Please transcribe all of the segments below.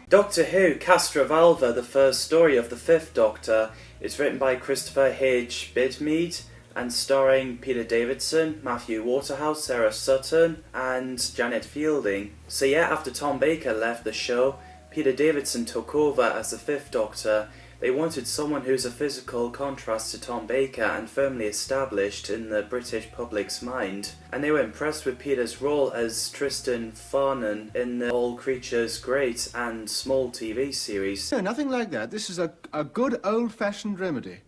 Doctor Who, Castrovalva, the first story of the Fifth Doctor, is written by Christopher H. Bidmead and starring Peter Davidson, Matthew Waterhouse, Sarah Sutton and Janet Fielding. So yeah, after Tom Baker left the show, Peter Davidson took over as the Fifth Doctor. They wanted someone who's a physical contrast to Tom Baker and firmly established in the British public's mind. And they were impressed with Peter's role as Tristan Farnan in the All Creatures Great and Small TV series. No, nothing like that. This is a good old-fashioned remedy.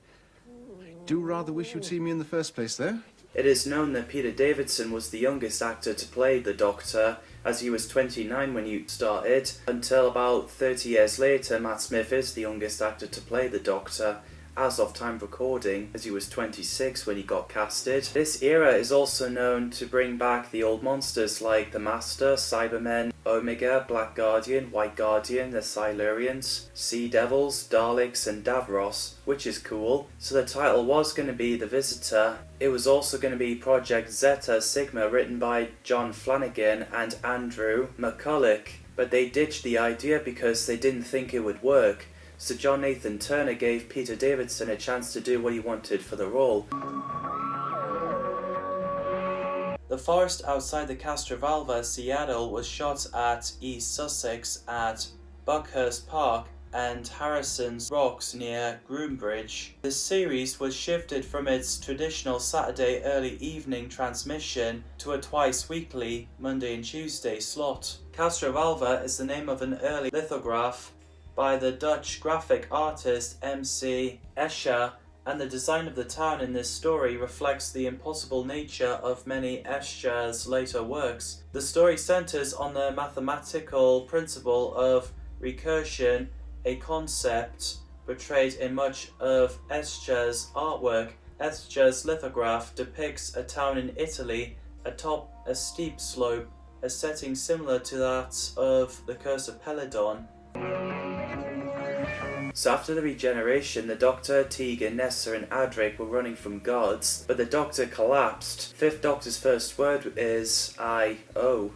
I do rather wish you'd seen me in the first place, though. It is known that Peter Davidson was the youngest actor to play the Doctor, as he was 29 when he started, until about 30 years later Matt Smith is the youngest actor to play the Doctor, as of time of recording, as he was 26 when he got casted. This era is also known to bring back the old monsters like the Master, Cybermen, Omega, Black Guardian, White Guardian, the Silurians, Sea Devils, Daleks and Davros, which is cool. So the title was going to be The Visitor. It was also going to be Project Zeta Sigma, written by John Flanagan and Andrew McCulloch, but they ditched the idea because they didn't think it would work. So John Nathan Turner gave Peter Davidson a chance to do what he wanted for the role. The forest outside the Castrovalva, Seattle, was shot at East Sussex at Buckhurst Park and Harrison's Rocks near Groombridge. The series was shifted from its traditional Saturday early evening transmission to a twice-weekly Monday and Tuesday slot. Castrovalva is the name of an early lithograph by the Dutch graphic artist M.C. Escher, and the design of the town in this story reflects the impossible nature of many Escher's later works. The story centers on the mathematical principle of recursion, a concept portrayed in much of Escher's artwork. Escher's lithograph depicts a town in Italy atop a steep slope, a setting similar to that of The Curse of Peladon. So after the regeneration, the Doctor, Tegan, Nessa and Adric were running from gods, but the Doctor collapsed. Fifth Doctor's first word is I-O.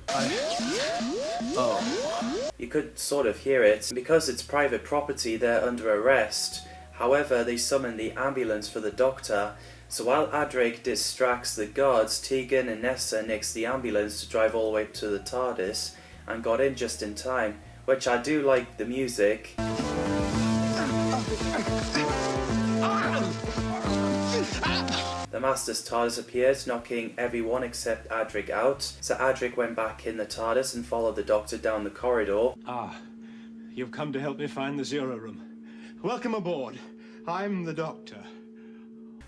You could sort of hear it. Because it's private property, they're under arrest. However, they summon the ambulance for the Doctor. So while Adric distracts the gods, Tegan and Nessa nix the ambulance to drive all the way up to the TARDIS and got in just in time, which I do like the music. The Master's TARDIS appeared, knocking everyone except Adric out. So Adric went back in the TARDIS and followed the Doctor down the corridor. Ah, you've come to help me find the Zero Room. Welcome aboard. I'm the Doctor.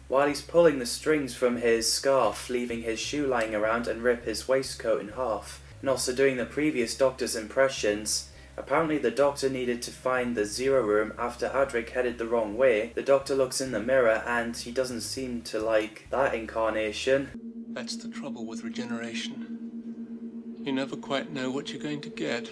While he's pulling the strings from his scarf, leaving his shoe lying around, and rip his waistcoat in half. And also doing the previous Doctor's impressions. Apparently the Doctor needed to find the Zero Room after Adric headed the wrong way. The Doctor looks in the mirror and he doesn't seem to like that incarnation. That's the trouble with regeneration. You never quite know what you're going to get.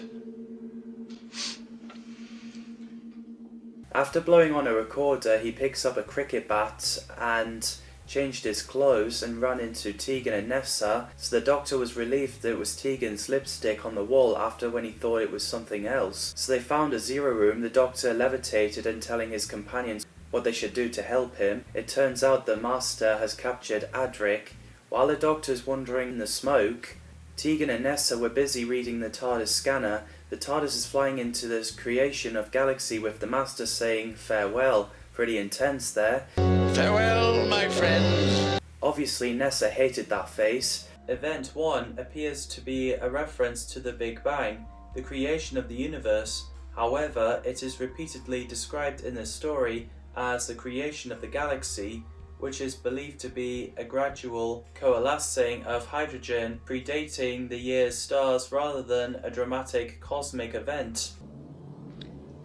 After blowing on a recorder, he picks up a cricket bat and changed his clothes and ran into Tegan and Nessa, so the Doctor was relieved that it was Tegan's lipstick on the wall after when he thought it was something else. So they found a Zero Room. The Doctor levitated and telling his companions what they should do to help him. It turns out the Master has captured Adric. While the Doctor's wandering in the smoke, Tegan and Nessa were busy reading the TARDIS scanner. The TARDIS is flying into this creation of galaxy with the Master saying farewell. Pretty intense there. Farewell, my friends. Obviously Nessa hated that face. Event 1 appears to be a reference to the Big Bang, the creation of the universe. However, it is repeatedly described in the story as the creation of the galaxy, which is believed to be a gradual coalescing of hydrogen predating the year's stars rather than a dramatic cosmic event.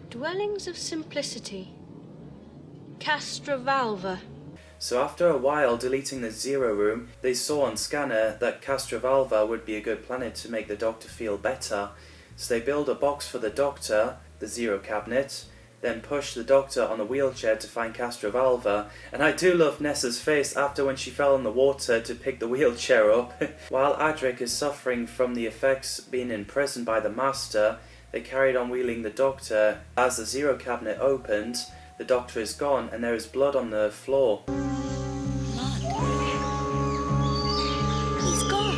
Dwellings of simplicity. Castrovalva. So after a while deleting the Zero Room, they saw on scanner that Castrovalva would be a good planet to make the Doctor feel better. So they build a box for the Doctor, the Zero Cabinet, then push the Doctor on a wheelchair to find Castrovalva. And I do love Nessa's face after when she fell in the water to pick the wheelchair up. While Adric is suffering from the effects being imprisoned by the Master, They carried on wheeling the Doctor. As the Zero Cabinet opened, the Doctor is gone and there is blood on the floor. Blood. He's gone.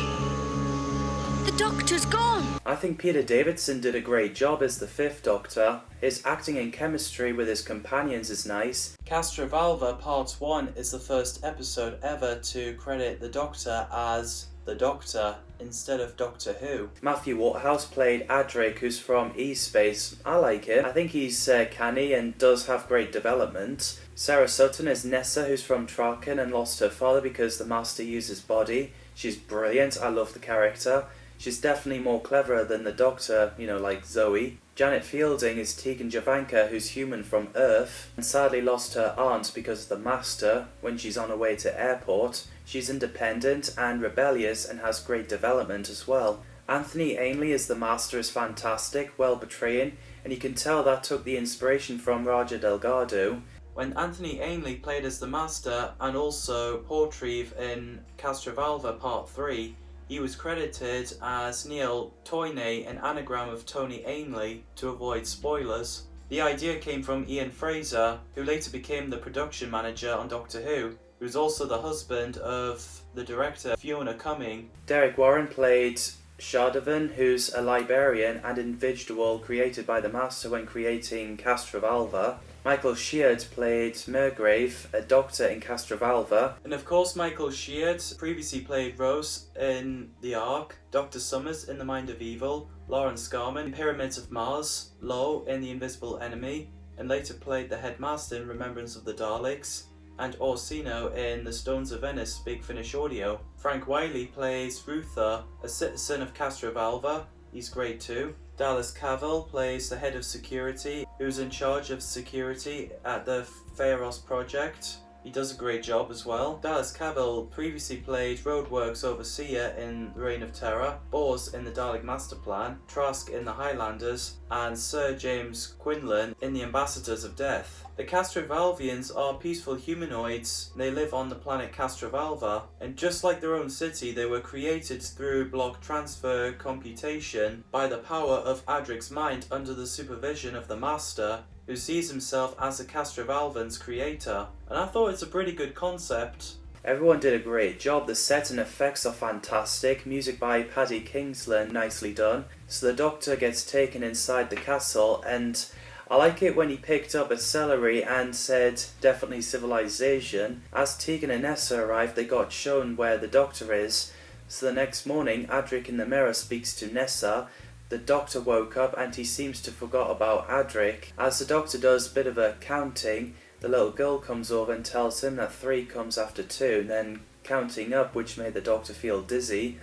The Doctor's gone. I think Peter Davidson did a great job as the Fifth Doctor. His acting and chemistry with his companions is nice. Castrovalva Part 1 is the first episode ever to credit the Doctor as the Doctor instead of Doctor Who. Matthew Waterhouse played Adric, who's from E-Space. I like it. I think he's canny and does have great development. Sarah Sutton is Nessa, who's from Traken and lost her father because the Master used his body. She's brilliant. I love the character. She's definitely more cleverer than the Doctor, you know, like Zoe. Janet Fielding is Tegan Javanka, who's human from Earth, and sadly lost her aunt because of the Master when she's on her way to airport. She's independent and rebellious and has great development as well. Anthony Ainley as the Master is fantastic, well betraying, and you can tell that took the inspiration from Roger Delgado. When Anthony Ainley played as the Master and also Portreeve in Castrovalva Part 3, he was credited as Neil Toyney, an anagram of Tony Ainley, to avoid spoilers. The idea came from Ian Fraser, who later became the production manager on Doctor Who. He was also the husband of the director Fiona Cumming. Derek Warren played Shardavan, who's a librarian and individual created by the Master when creating Castrovalva. Michael Sheard played Murgrave, a doctor in Castrovalva. And of course Michael Sheard previously played Rose in The Ark, Dr. Summers in The Mind of Evil, Lauren Scarman in Pyramids of Mars, Lowe in The Invisible Enemy, and later played the Headmaster in Remembrance of the Daleks, and Orsino in The Stones of Venice, Big Finish Audio. Frank Wiley plays Ruther, a citizen of Castrovalva. He's great too. Dallas Cavill plays the head of security, who's in charge of security at the Pharos project. He does a great job as well. Dallas Cavill previously played Roadworks Overseer in Reign of Terror, Bors in the Dalek Master Plan, Trask in the Highlanders, and Sir James Quinlan in the Ambassadors of Death. The Castrovalvians are peaceful humanoids. They live on the planet Castrovalva, and just like their own city, they were created through block transfer computation by the power of Adric's mind under the supervision of the Master, who sees himself as a Castrovalvan's creator. And I thought it's a pretty good concept. Everyone did a great job. The set and effects are fantastic. Music by Paddy Kingsland, nicely done. So the Doctor gets taken inside the castle, and I like it when he picked up a celery and said, definitely civilization. As Tegan and Nessa arrived, they got shown where the Doctor is. So the next morning, Adric in the mirror speaks to Nessa. The Doctor woke up and he seems to forgot about Adric. As the Doctor does a bit of a counting, the little girl comes over and tells him that 3 comes after 2, then counting up, which made the Doctor feel dizzy.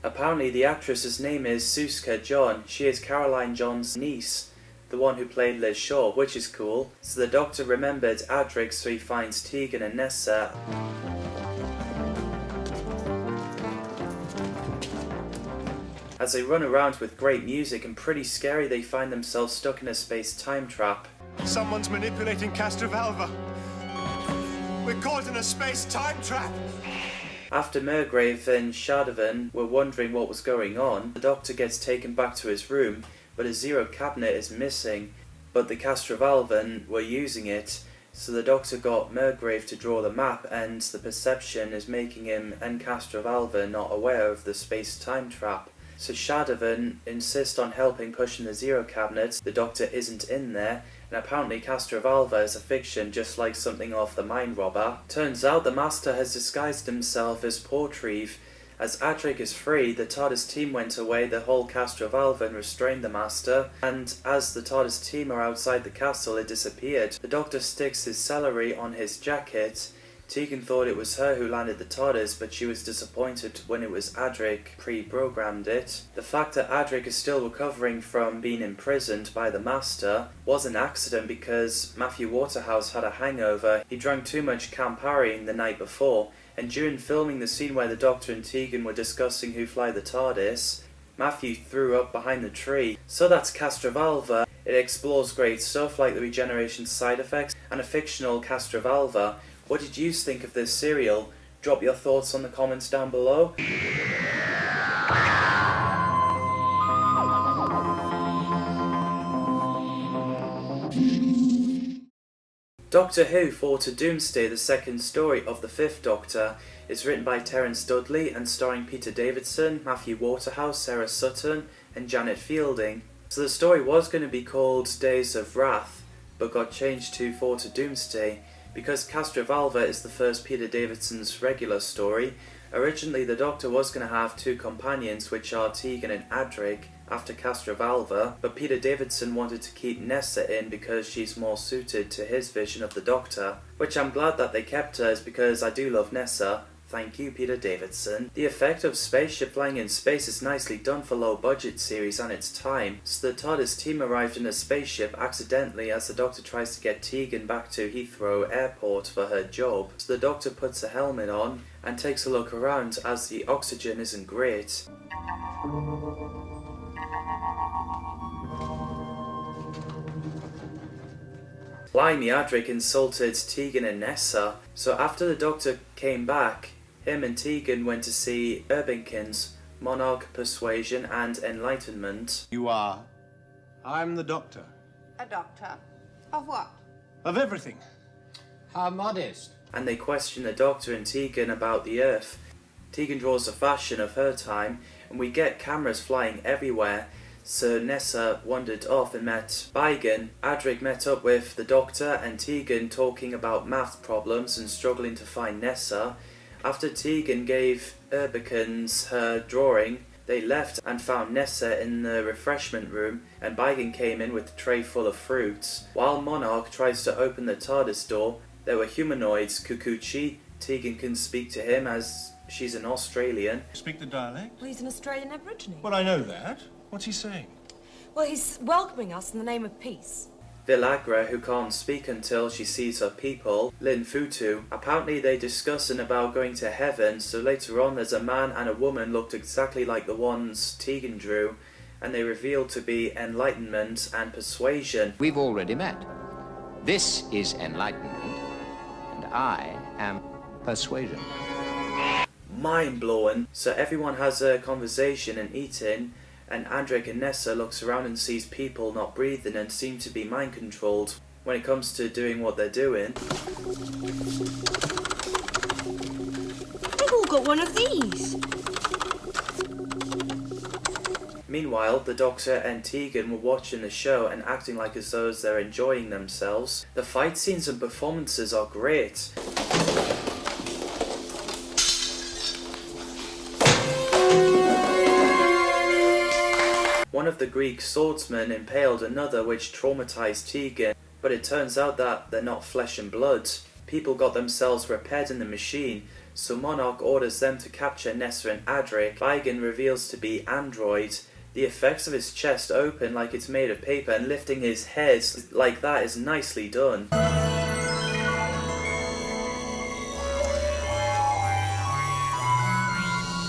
Apparently the actress's name is Suska John. She is Caroline John's niece, the one who played Liz Shaw, which is cool. So the Doctor remembered Adric, so he finds Tegan and Nessa. As they run around with great music and pretty scary, they find themselves stuck in a space-time trap. Someone's manipulating Castrovalva. We're caught in a space-time trap. After Murgrave and Shardavan were wondering what was going on, the Doctor gets taken back to his room, but his Zero Cabinet is missing, but the Castrovalvan were using it. So the Doctor got Murgrave to draw the map, and the perception is making him and Castrovalva not aware of the space-time trap. So Shardavan insists on helping pushing the Zero Cabinet. The Doctor isn't in there, and apparently Castrovalva is a fiction just like something off The Mind Robber. Turns out the Master has disguised himself as Portreeve. As Adric is free, the TARDIS team went away, the whole Castrovalva, and restrained the Master, and as the TARDIS team are outside the castle, it disappeared. The Doctor sticks his celery on his jacket. Tegan thought it was her who landed the TARDIS, but she was disappointed when it was Adric pre-programmed it. The fact that Adric is still recovering from being imprisoned by the Master was an accident because Matthew Waterhouse had a hangover. He drank too much Campari the night before, and during filming the scene where the Doctor and Tegan were discussing who fly the TARDIS, Matthew threw up behind the tree. So that's Castrovalva. It explores great stuff like the regeneration side effects and a fictional Castrovalva. What did you think of this serial? Drop your thoughts on the comments down below. Doctor Who Fought to Doomsday, the second story of the Fifth Doctor, is written by Terence Dudley and starring Peter Davison, Matthew Waterhouse, Sarah Sutton and Janet Fielding. So the story was going to be called Days of Wrath, but got changed to Fought to Doomsday because Castrovalva is the first Peter Davison's regular story. Originally the Doctor was going to have two companions, which are Tegan and Adric, after Castrovalva, but Peter Davison wanted to keep Nessa in because she's more suited to his vision of the Doctor, which I'm glad that they kept her, because I do love Nessa. Thank you, Peter Davison. The effect of spaceship flying in space is nicely done for low-budget series and its time. So the TARDIS team arrived in a spaceship accidentally as the Doctor tries to get Tegan back to Heathrow Airport for her job. So the Doctor puts a helmet on and takes a look around as the oxygen isn't great. Blimey, Adric insulted Tegan and Nessa. So after the Doctor came back, him and Tegan went to see Urbinkins, Monarch, Persuasion and Enlightenment. You are? I'm the Doctor. A doctor? Of what? Of everything. How modest. And they question the Doctor and Tegan about the Earth. Tegan draws the fashion of her time, and we get cameras flying everywhere. So Nessa wandered off and met Bigan. Adric met up with the Doctor and Tegan talking about math problems and struggling to find Nessa. After Tegan gave Urbicans her drawing, they left and found Nessa in the refreshment room, and Bigan came in with a tray full of fruits. While Monarch tries to open the TARDIS door, there were humanoids, Kukuchi. Tegan can speak to him as she's an Australian. Speak the dialect? Well, he's an Australian Aborigine. Well, I know that. What's he saying? Well, he's welcoming us in the name of peace. Villagra, who can't speak until she sees her people, Lin Futu. Apparently they discussing about going to heaven, so later on there's a man and a woman looked exactly like the ones Tegan drew, and they revealed to be Enlightenment and Persuasion. We've already met. This is Enlightenment, and I am Persuasion. Mind-blowing. So everyone has a conversation and eating, and Adric and Nessa looks around and sees people not breathing and seem to be mind-controlled when it comes to doing what they're doing. They've all got one of these. Meanwhile, the Doctor and Tegan were watching the show and acting like as though they're enjoying themselves. The fight scenes and performances are great. One of the Greek swordsmen impaled another, which traumatized Tegan, but it turns out that they're not flesh and blood. People got themselves repaired in the machine, so Monarch orders them to capture Nessa and Adric. Bigan reveals to be Android. The effects of his chest open like it's made of paper, and lifting his head like that is nicely done.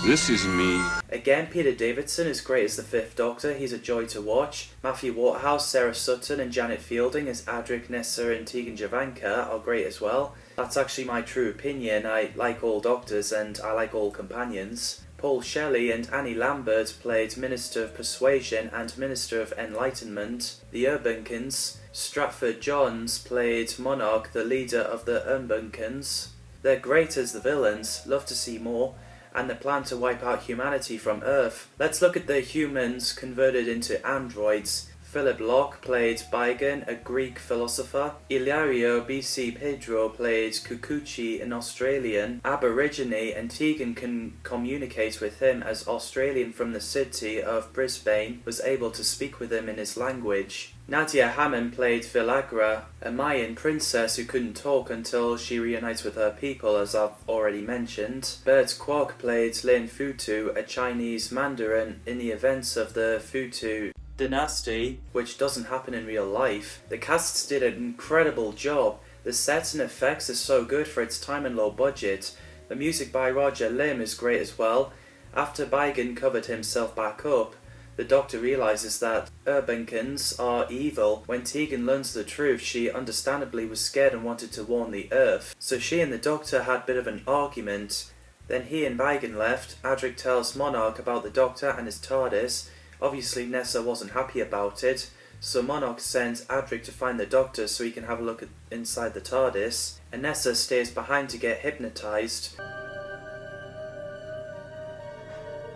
This is me. Again, Peter Davison is great as the Fifth Doctor. He's a joy to watch. Matthew Waterhouse, Sarah Sutton and Janet Fielding as Adric, Nessa and Tegan Javanka are great as well. That's actually my true opinion. I like all Doctors and I like all companions. Paul Shelley and Annie Lambert played Minister of Persuasion and Minister of Enlightenment. The Urbinkins. Stratford Johns played Monarch, the leader of the Urbinkins. They're great as the villains. Love to see more. And the plan to wipe out humanity from Earth. Let's look at the humans converted into androids. Philip Locke played Bigan, a Greek philosopher. Ilario B.C. Pedro played Kukuchi, an Australian Aborigine, and Tegan can communicate with him as Australian from the city of Brisbane, was able to speak with him in his language. Nadia Hammond played Villagra, a Mayan princess who couldn't talk until she reunites with her people, as I've already mentioned. Bert Kwok played Lin Futu, a Chinese Mandarin in the events of the Futu dynasty, which doesn't happen in real life. The casts did an incredible job. The sets and effects are so good for its time and low budget. The music by Roger Lim is great as well. After Bigan covered himself back up, the Doctor realises that Urbinkins are evil. When Tegan learns the truth, she understandably was scared and wanted to warn the Earth. So she and the Doctor had a bit of an argument. Then he and Bigan left. Adric tells Monarch about the Doctor and his TARDIS. Obviously Nessa wasn't happy about it, So Monarch sends Adric to find the Doctor so he can have a look inside the TARDIS, and Nessa stays behind to get hypnotised.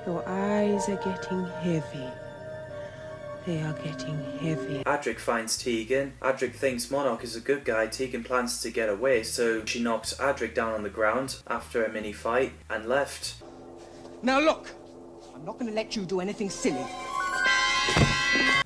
Your eyes are getting heavy. They are getting heavy. Adric finds Tegan. Adric thinks Monarch is a good guy. Tegan plans to get away, so she knocks Adric down on the ground after a mini fight and left. Now look, I'm not going to let you do anything silly.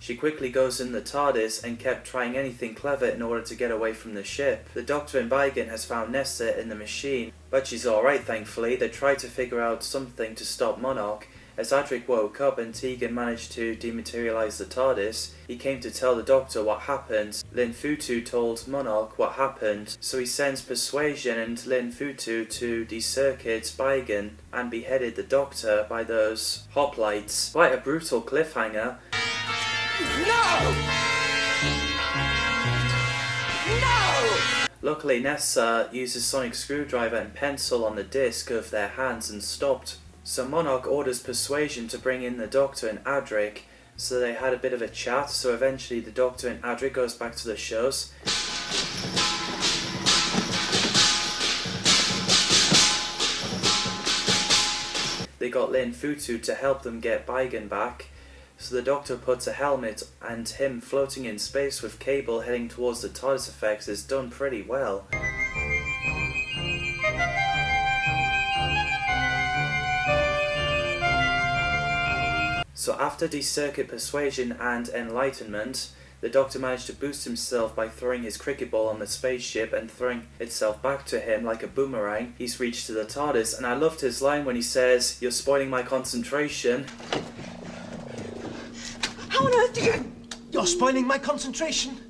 She quickly goes in the TARDIS and kept trying anything clever in order to get away from the ship. The Doctor and Beigen has found Nessa in the machine, but she's alright thankfully. They try to figure out something to stop Monarch. As Adric woke up and Tegan managed to dematerialise the TARDIS, he came to tell the Doctor what happened. Lin Futu told Monarch what happened, so he sends Persuasion and Lin Futu to decircuit Beigen and beheaded the Doctor by those hoplites. Quite a brutal cliffhanger. No! No! Luckily Nessa uses sonic screwdriver and pencil on the disc of their hands and stopped. So Monarch orders Persuasion to bring in the Doctor and Adric, so they had a bit of a chat, so eventually the Doctor and Adric goes back to the shows. They got Lin Futu to help them get Beigen back, so the Doctor puts a helmet and him floating in space with Cable heading towards the TARDIS effects is done pretty well. So after Decircuit, Persuasion and Enlightenment, the Doctor managed to boost himself by throwing his cricket ball on the spaceship and throwing itself back to him like a boomerang. He's reached to the TARDIS, and I loved his line when he says, "You're spoiling my concentration." How on earth did you... You're spoiling my concentration.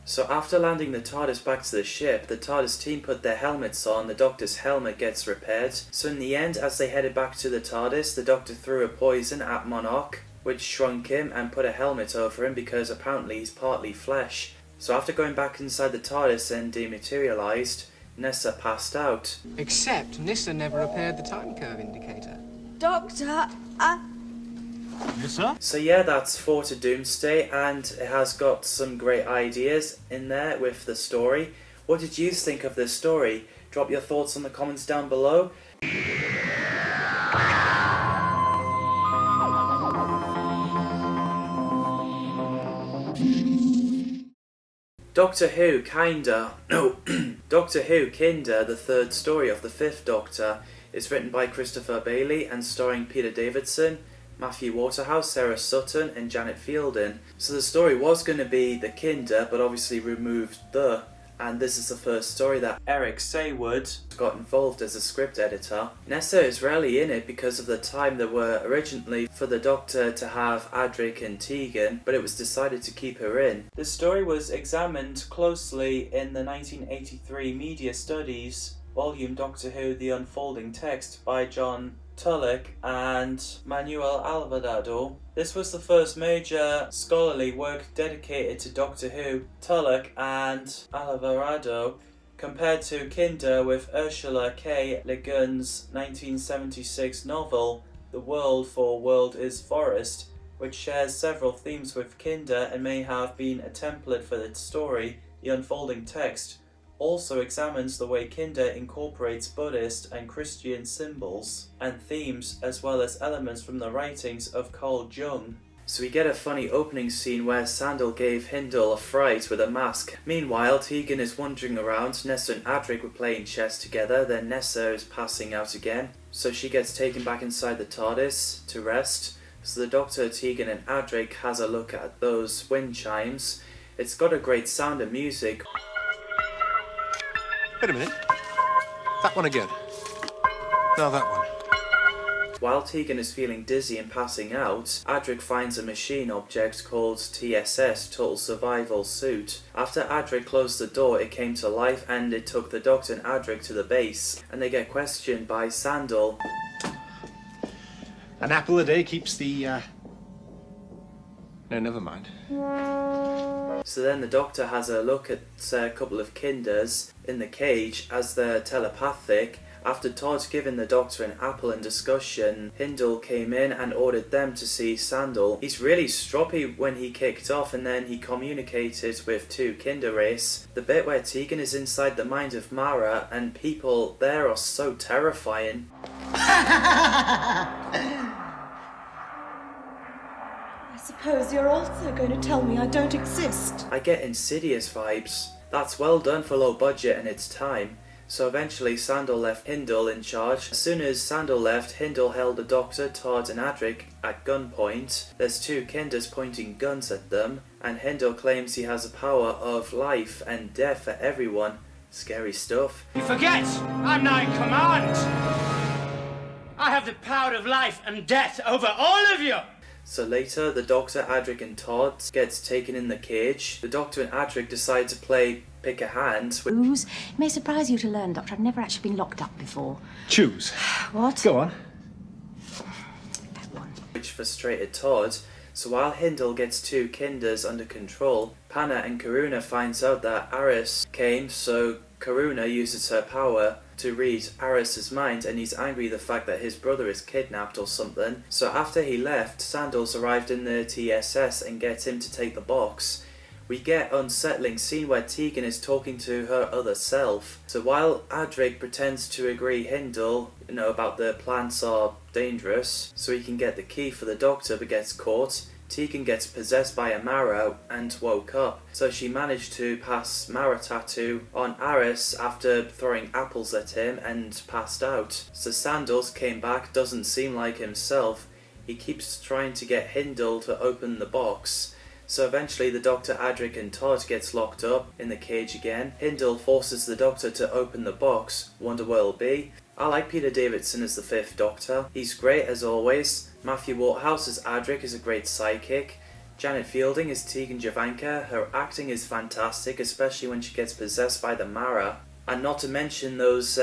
So after landing the TARDIS back to the ship, the TARDIS team put their helmets on, the Doctor's helmet gets repaired. So in the end, as they headed back to the TARDIS, the Doctor threw a poison at Monarch, which shrunk him and put a helmet over him because apparently he's partly flesh. So after going back inside the TARDIS and dematerialised, Nessa passed out. Except Nissa never repaired the time curve indicator. Doctor, Yes, sir? So yeah, that's 4 to Doomsday, and it has got some great ideas in there with the story. What did you think of this story? Drop your thoughts in the comments down below. Doctor Who, Doctor Who, Kinder, the third story of the fifth Doctor, is written by Christopher Bailey and starring Peter Davidson, Matthew Waterhouse, Sarah Sutton and Janet Fielding. So the story was going to be the Kinder, but obviously removed the, and this is the first story that Eric Saywood got involved as a script editor. Nessa is rarely in it because of the time there were originally for the Doctor to have Adric and Tegan, but it was decided to keep her in. The story was examined closely in the 1983 Media Studies volume Doctor Who The Unfolding Text by John Tulloch and Manuel Alvarado. This was the first major scholarly work dedicated to Doctor Who. Tulloch and Alvarado compared to Kinder with Ursula K. Le Guin's 1976 novel The World for World is Forest, which shares several themes with Kinder and may have been a template for its story. The Unfolding Text also examines the way Kinder incorporates Buddhist and Christian symbols and themes, as well as elements from the writings of Carl Jung. So we get a funny opening scene where Sandal gave Hindle a fright with a mask. Meanwhile, Tegan is wandering around. Nessa and Adric were playing chess together, then Nessa is passing out again. So she gets taken back inside the TARDIS to rest. So the Doctor, Tegan and Adric has a look at those wind chimes. It's got a great sound and music. Wait a minute. That one again. Now that one. While Tegan is feeling dizzy and passing out, Adric finds a machine object called TSS, Total Survival Suit. After Adric closed the door, it came to life and it took the Doctor and Adric to the base, and they get questioned by Sandal. An apple a day keeps the, No, never mind. So then the Doctor has a look at a couple of Kinders in the cage as they're telepathic, After Todd giving the Doctor an apple in discussion, Hindle came in and ordered them to see Sandal. He's really stroppy when he kicked off, and then he communicated with 2 Kinder race. The bit where Tegan is inside the mind of Mara and people there are so terrifying. I suppose you're also going to tell me I don't exist. I get Insidious vibes. That's well done for low budget and its time. So eventually Sandal left Hindle in charge. As soon as Sandal left, Hindle held the Doctor, Todd and Adric at gunpoint. There's 2 Kinders pointing guns at them, and Hindle claims he has the power of life and death for everyone. Scary stuff. You forget, I'm now in command. I have the power of life and death over all of you. So later, the Doctor, Adric and Todd gets taken in the cage. The Doctor and Adric decide to play pick a hand. It may surprise you to learn, Doctor, I've never actually been locked up before. Choose. What? Go on. That one. Which frustrated Todd. So while Hindle gets 2 Kinders under control, Panna and Karuna finds out that Aris came, so Karuna uses her power to read Aris's mind, and he's angry the fact that his brother is kidnapped or something. So after he left, Sandals arrived in the TSS and gets him to take the box. We get unsettling scene where Tegan is talking to her other self. So while Adric pretends to agree Hindle, about the plants are dangerous, so he can get the key for the Doctor but gets caught, Tegan gets possessed by a Mara and woke up. So she managed to pass Mara tattoo on Aris after throwing apples at him and passed out. So Sandals came back, doesn't seem like himself. He keeps trying to get Hindle to open the box. So eventually the Doctor, Adric and Todd gets locked up in the cage again. Hindle forces the Doctor to open the box. Wonder what it'll be. I like Peter Davidson as the 5th Doctor. He's great as always. Matthew Waterhouse as Adric is a great psychic. Janet Fielding as Tegan Javanka. Her acting is fantastic, especially when she gets possessed by the Mara. And not to mention those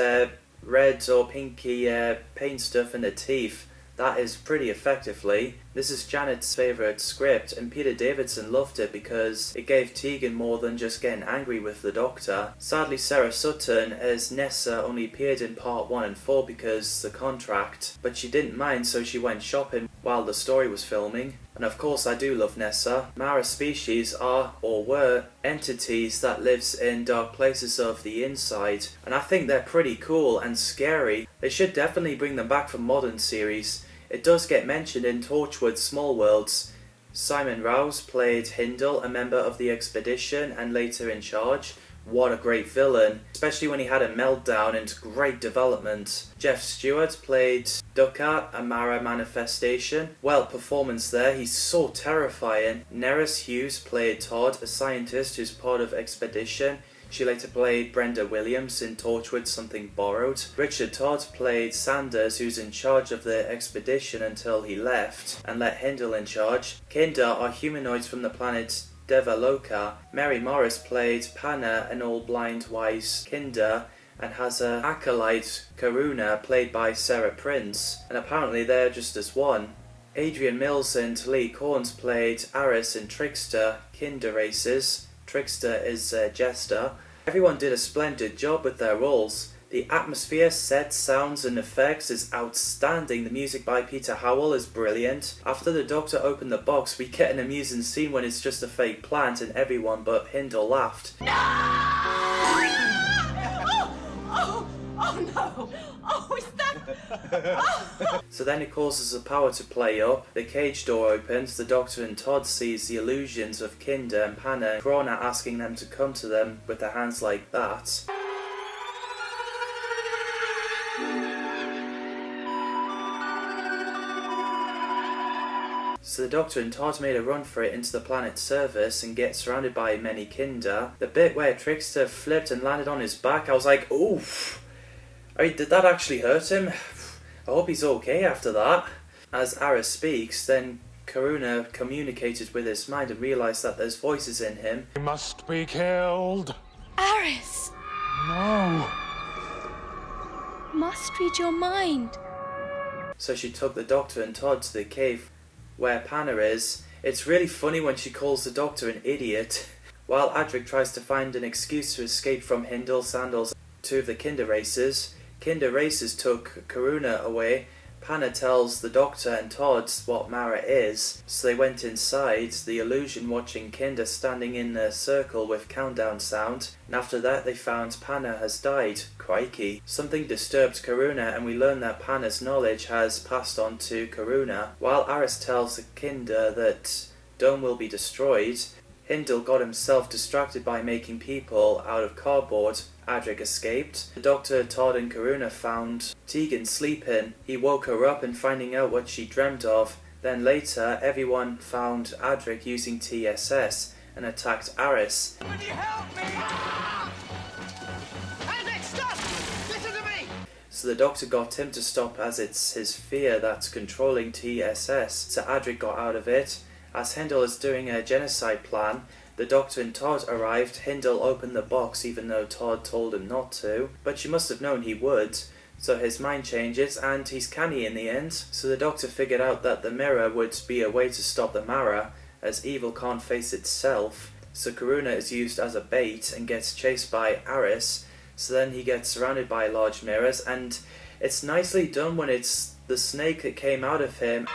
red or pinky paint stuff in the teeth. That is pretty effectively. This is Janet's favourite script, and Peter Davidson loved it because it gave Tegan more than just getting angry with the Doctor. Sadly, Sarah Sutton as Nessa only appeared in part 1 and 4 because the contract, but she didn't mind, so she went shopping while the story was filming. And of course I do love Nessa. Mara species are, or were, entities that lives in dark places of the inside, and I think they're pretty cool and scary. They should definitely bring them back for modern series. It does get mentioned in Torchwood's Small Worlds. Simon Rouse played Hindle, a member of the expedition and later in charge. What a great villain, especially when he had a meltdown and great development. Jeff Stewart played Dukkha, a Mara manifestation. Well, performance there, he's so terrifying. Neris Hughes played Todd, a scientist who's part of Expedition. She later played Brenda Williams in Torchwood Something Borrowed. Richard Todd played Sanders, who's in charge of the expedition until he left and let Hindle in charge. Kinder are humanoids from the planet Devaloka. Mary Morris played Panna, an all-blind wise Kinder, and has an acolyte, Karuna, played by Sarah Prince, and apparently they're just as one. Adrian Mills and Lee Corns played Aris and Trickster, Kinder races. Trickster is Jester. Everyone did a splendid job with their roles. The atmosphere, sets, sounds and effects is outstanding. The music by Peter Howell is brilliant. After the Doctor opened the box, we get an amusing scene when it's just a fake plant and everyone but Hindle laughed. No! Oh no! Oh, is that... So then it causes the power to play up, the cage door opens, the Doctor and Todd sees the illusions of Kinder and Panna, and Krona asking them to come to them with their hands like that. So the Doctor and Todd made a run for it into the planet's surface and get surrounded by many Kinder. The bit where Trickster flipped and landed on his back, I was like, oof! I mean, did that actually hurt him? I hope he's okay after that. As Aris speaks, then Karuna communicated with his mind and realised that there's voices in him. He must be killed. Aris! No. Must read your mind. So she took the Doctor and Todd to the cave where Panna is. It's really funny when she calls the Doctor an idiot. While Adric tries to find an excuse to escape from Hindle, Sandals, two of the Kinder races, Kinder races took Karuna away. Panna tells the Doctor and Todd what Mara is, so they went inside, the illusion watching Kinder standing in a circle with countdown sound, and after that they found Panna has died. Crikey. Something disturbed Karuna, and we learn that Panna's knowledge has passed on to Karuna. While Aris tells Kinder that Dome will be destroyed, Hindle got himself distracted by making people out of cardboard. Adric escaped. The Doctor, Todd and Karuna found Tegan sleeping. He woke her up and finding out what she dreamt of. Then later, everyone found Adric using TSS and attacked Aris. Will you help me? Adric, stop! Listen to me! So the Doctor got him to stop, as it's his fear that's controlling TSS. So Adric got out of it. As Hindle is doing a genocide plan, the Doctor and Todd arrived. Hindle opened the box even though Todd told him not to, but she must have known he would, so his mind changes and he's canny in the end. So the Doctor figured out that the mirror would be a way to stop the Mara, as evil can't face itself. So Karuna is used as a bait and gets chased by Aris, so then he gets surrounded by large mirrors, and it's nicely done when it's the snake that came out of him.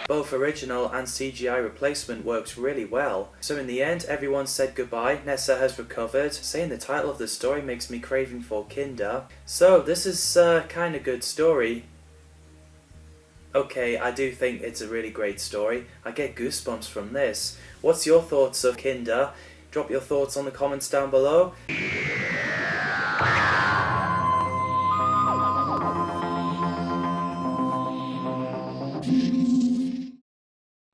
Both original and CGI replacement worked really well. So in the end, everyone said goodbye. Nessa has recovered. Saying the title of the story makes me craving for Kinder. So this is a kind of good story. Okay, I do think it's a really great story. I get goosebumps from this. What's your thoughts of Kinder? Drop your thoughts on the comments down below.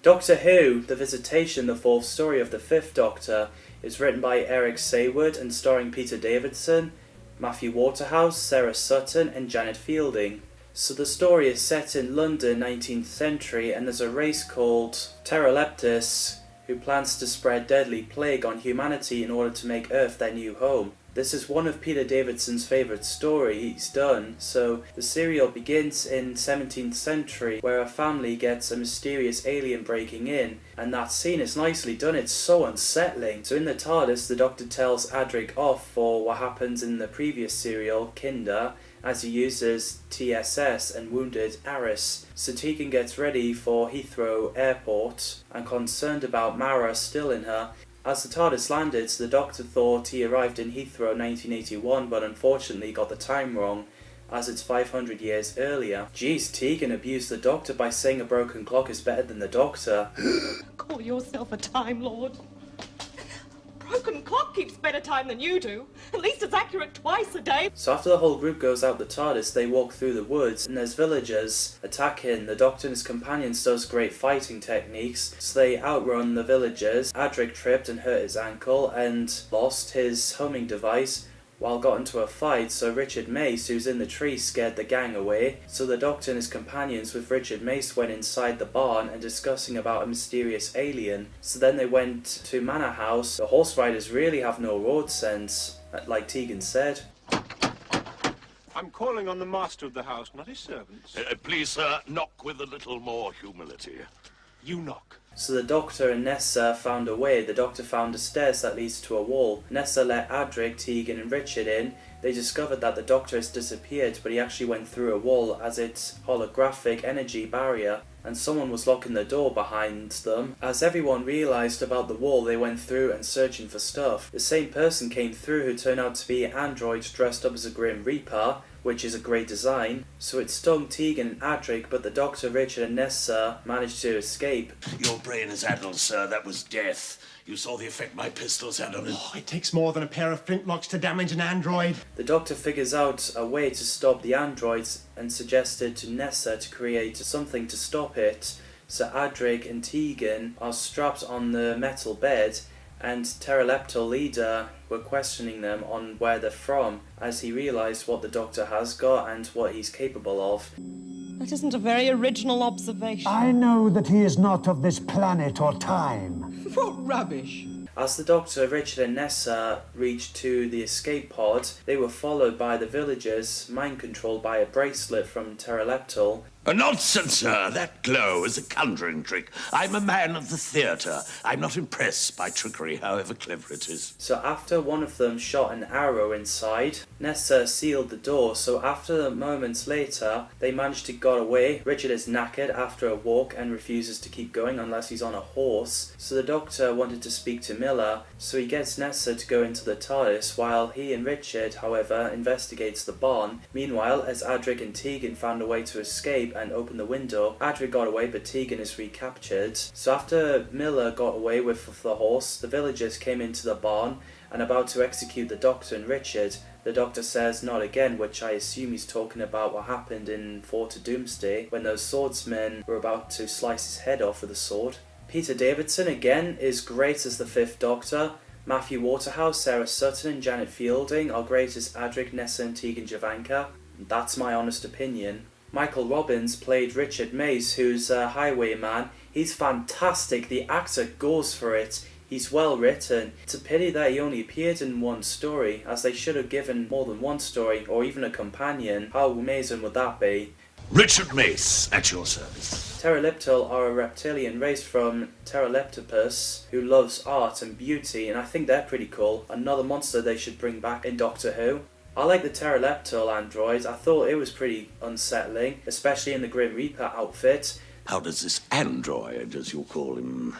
Doctor Who, The Visitation, the fourth story of the fifth Doctor, is written by Eric Saywood and starring Peter Davidson, Matthew Waterhouse, Sarah Sutton and Janet Fielding. So the story is set in London, 19th century, and there's a race called Pteroleptus who plans to spread deadly plague on humanity in order to make Earth their new home. This is one of Peter Davidson's favourite stories he's done. So the serial begins in 17th century, where a family gets a mysterious alien breaking in, and that scene is nicely done. It's so unsettling. So in the TARDIS, the Doctor tells Adric off for what happens in the previous serial, Kinder, as he uses TSS and wounded Aris. So Tegan gets ready for Heathrow Airport and concerned about Mara still in her. As the TARDIS landed, the Doctor thought he arrived in Heathrow 1981, but unfortunately got the time wrong, as it's 500 years earlier. Jeez, Tegan abused the Doctor by saying a broken clock is better than the Doctor. Call yourself a Time Lord. Broken clock keeps better time than you do. At least it's accurate twice a day. So after the whole group goes out the TARDIS, they walk through the woods, and there's villagers attacking. The Doctor and his companions does great fighting techniques, so they outrun the villagers. Adric tripped and hurt his ankle and lost his homing device while got into a fight, so Richard Mace, who's in the tree, scared the gang away. So the Doctor and his companions with Richard Mace went inside the barn and discussing about a mysterious alien. So then they went to Manor House. The horse riders really have no road sense, like Tegan said. I'm calling on the master of the house, not his servants. Please, sir, knock with a little more humility. You knock. So the Doctor and Nessa found a way. The Doctor found a stairs that leads to a wall. Nessa let Adric, Tegan and Richard in. They discovered that the Doctor has disappeared, but he actually went through a wall as its holographic energy barrier, and someone was locking the door behind them. As everyone realised about the wall, they went through and searching for stuff. The same person came through who turned out to be an android dressed up as a Grim Reaper, which is a great design. So it stung Tegan and Adric, but the Doctor, Richard and Nessa managed to escape. Your brain is addled, sir. That was death. You saw the effect my pistols had on it. Oh, it takes more than a pair of flintlocks to damage an android. The Doctor figures out a way to stop the androids and suggested to Nessa to create something to stop it. So Adric and Tegan are strapped on the metal bed, and Pteroleptal leader were questioning them on where they're from, as he realised what the Doctor has got and what he's capable of. That isn't a very original observation. I know that he is not of this planet or time. What rubbish. As the Doctor, Richard and Nessa reached to the escape pod, they were followed by the villagers, mind-controlled by a bracelet from Pteroleptal. Nonsense, sir. That glow is a conjuring trick. I'm a man of the theatre. I'm not impressed by trickery, however clever it is. So after one of them shot an arrow inside, Nessa sealed the door, so after moments later, they managed to get away. Richard is knackered after a walk and refuses to keep going unless he's on a horse. So the Doctor wanted to speak to Miller, so he gets Nessa to go into the TARDIS, while he and Richard, however, investigates the barn. Meanwhile, as Adric and Tegan found a way to escape and open the window, Adric got away but Tegan is recaptured. So after Miller got away with the horse, the villagers came into the barn and about to execute the Doctor and Richard. The Doctor says not again, which I assume he's talking about what happened in Fort Doomsday when those swordsmen were about to slice his head off with a sword. Peter Davidson again is great as the Fifth Doctor. Matthew Waterhouse, Sarah Sutton and Janet Fielding are great as Adric, Nessa and Tegan Javanka. That's my honest opinion. Michael Robbins played Richard Mace, who's a highwayman. He's fantastic, the actor goes for it. He's well written. It's a pity that he only appeared in one story, as they should have given more than one story, or even a companion. How amazing would that be? Richard Mace, at your service. Pteroleptal are a reptilian race from Pteroleptopus who loves art and beauty, and I think they're pretty cool. Another monster they should bring back in Doctor Who. I like the Pteroleptal android. I thought it was pretty unsettling, especially in the Grim Reaper outfit. How does this android, as you call him,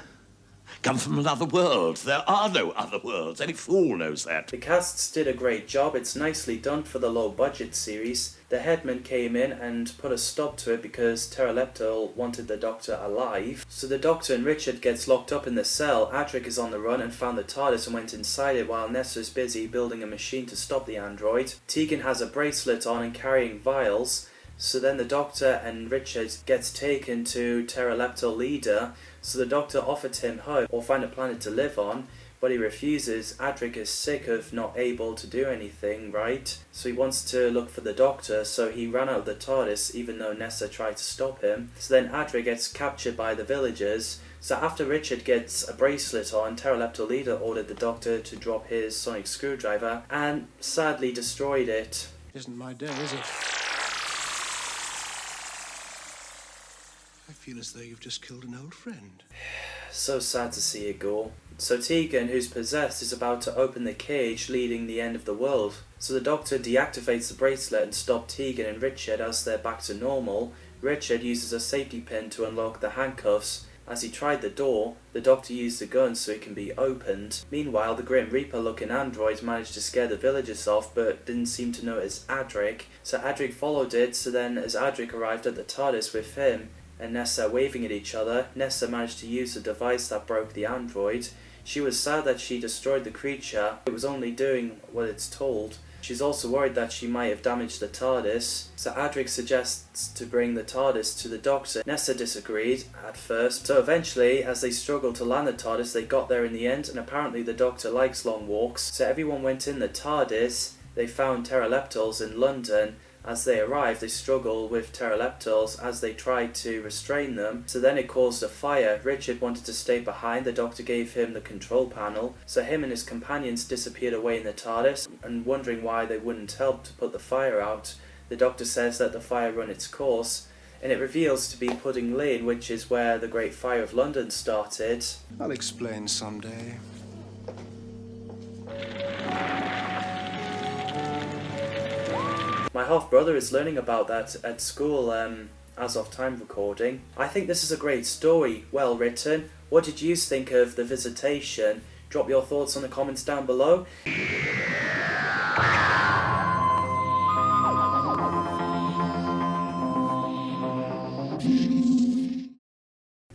come from another world? There are no other worlds. Any fool knows that. The casts did a great job. It's nicely done for the low-budget series. The headman came in and put a stop to it because Pteroleptal wanted the Doctor alive. So the Doctor and Richard gets locked up in the cell. Adric is on the run and found the TARDIS and went inside it while Nessa is busy building a machine to stop the android. Tegan has a bracelet on and carrying vials. So then the Doctor and Richard gets taken to Pteroleptal leader. So the Doctor offered him hope or find a planet to live on, but he refuses. Adric is sick of not able to do anything right, so he wants to look for the Doctor, so he ran out of the TARDIS even though Nessa tried to stop him. So then Adric gets captured by the villagers. So after Richard gets a bracelet on, Pteroleptal leader ordered the Doctor to drop his sonic screwdriver and sadly destroyed it. Isn't my day, is it? I feel as though you've just killed an old friend. So sad to see it go. So Tegan, who's possessed, is about to open the cage leading the end of the world. So the Doctor deactivates the bracelet and stops Tegan and Richard as they're back to normal. Richard uses a safety pin to unlock the handcuffs. As he tried the door, the Doctor used the gun so it can be opened. Meanwhile, the Grim Reaper looking android managed to scare the villagers off but didn't seem to notice Adric. So Adric followed it, so then as Adric arrived at the TARDIS with him and Nessa waving at each other, Nessa managed to use the device that broke the android. She was sad that she destroyed the creature. It was only doing what it's told. She's also worried that she might have damaged the TARDIS. So Adric suggests to bring the TARDIS to the Doctor. Nessa disagreed at first. So eventually, as they struggled to land the TARDIS, they got there in the end, and apparently the Doctor likes long walks. So everyone went in the TARDIS. They found Pteroleptals in London. As they arrived, they struggled with Pteroleptals as they tried to restrain them, so then it caused a fire. Richard wanted to stay behind, the Doctor gave him the control panel, so him and his companions disappeared away in the TARDIS, and wondering why they wouldn't help to put the fire out. The Doctor says that the fire run its course, and it reveals to be Pudding Lane, which is where the Great Fire of London started. I'll explain someday. My half-brother is learning about that at school as of time recording. I think this is a great story, well written. What did you think of The Visitation? Drop your thoughts on the comments down below.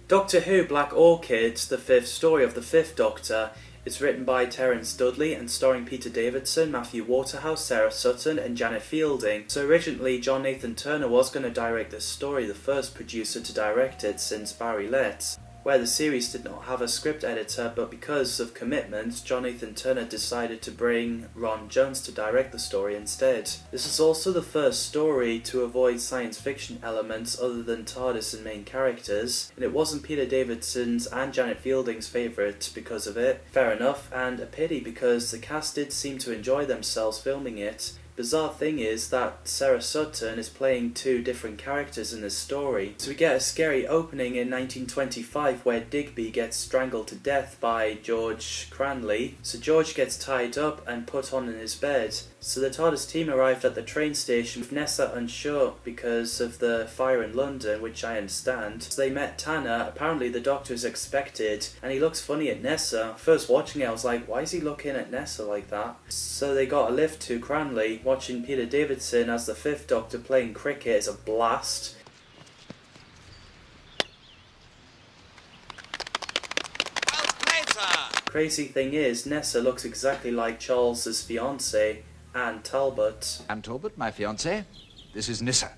Doctor Who Black Orchid, the fifth story of the Fifth Doctor. It's written by Terence Dudley and starring Peter Davidson, Matthew Waterhouse, Sarah Sutton and Janet Fielding. So originally John Nathan Turner was going to direct this story, the first producer to direct it since Barry Letts, where the series did not have a script editor, but because of commitments, John Nathan Turner decided to bring Ron Jones to direct the story instead. This is also the first story to avoid science fiction elements other than TARDIS and main characters, and it wasn't Peter Davidson's and Janet Fielding's favourite because of it. Fair enough, and a pity because the cast did seem to enjoy themselves filming it. Bizarre thing is that Sarah Sutton is playing two different characters in this story. So we get a scary opening in 1925 where Digby gets strangled to death by George Cranley. So George gets tied up and put on in his bed. So the TARDIS team arrived at the train station with Nessa unsure because of the fire in London, which I understand. So they met Tanner. Apparently the Doctor is expected and he looks funny at Nessa. First watching it I was like, why is he looking at Nessa like that? So they got a lift to Cranley. Watching Peter Davidson as the Fifth Doctor playing cricket is a blast. Well played, sir. Crazy thing is, Nessa looks exactly like Charles's fiancée, Anne Talbot. Anne Talbot, my fiancée. This is Nissa.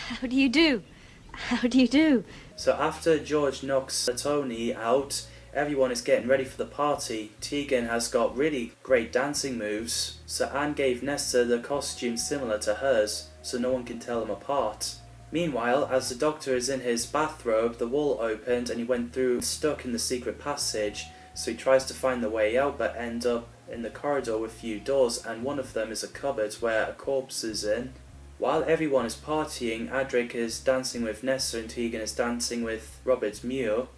How do you do? How do you do? So after George knocks Tony out, everyone is getting ready for the party. Tegan has got really great dancing moves, so Anne gave Nessa the costume similar to hers, so no one can tell them apart. Meanwhile, as the Doctor is in his bathrobe, the wall opened and he went through stuck in the secret passage, so he tries to find the way out but ends up in the corridor with a few doors, and one of them is a cupboard where a corpse is in. While everyone is partying, Adric is dancing with Nessa and Tegan is dancing with Robert Muir.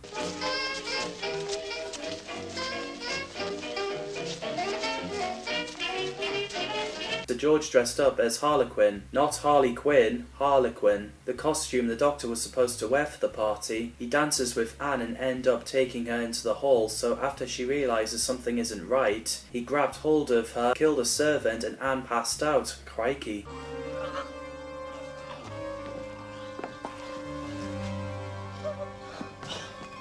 So George dressed up as Harlequin. Not Harley Quinn, Harlequin. The costume the Doctor was supposed to wear for the party. He dances with Anne and end up taking her into the hall, so after she realises something isn't right, he grabbed hold of her, killed a servant, and Anne passed out. Crikey.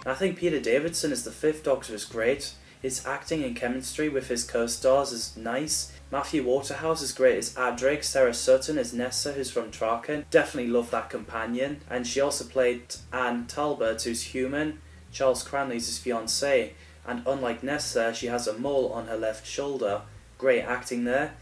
I think Peter Davidson as the Fifth Doctor is great. His acting and chemistry with his co-stars is nice. Matthew Waterhouse is great as Adric. Sarah Sutton as Nessa, who's from Traken. Definitely love that companion. And she also played Anne Talbot, who's human. Charles Cranley's his fiancée. And unlike Nessa, she has a mole on her left shoulder. Great acting there.